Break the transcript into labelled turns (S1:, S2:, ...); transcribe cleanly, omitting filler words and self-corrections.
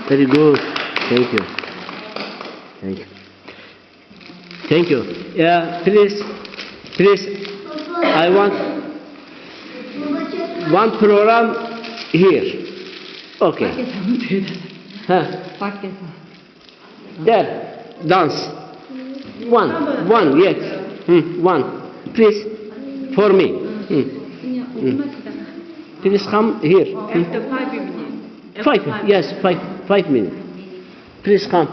S1: Very good. Thank you. Thank you. Thank you. Yeah, please. I want one program here. Okay. Huh? There. Dance. One. Yes. One. Please. For me. Please come here.
S2: After 5 minutes.
S1: Yes, 5 minutes. Please come.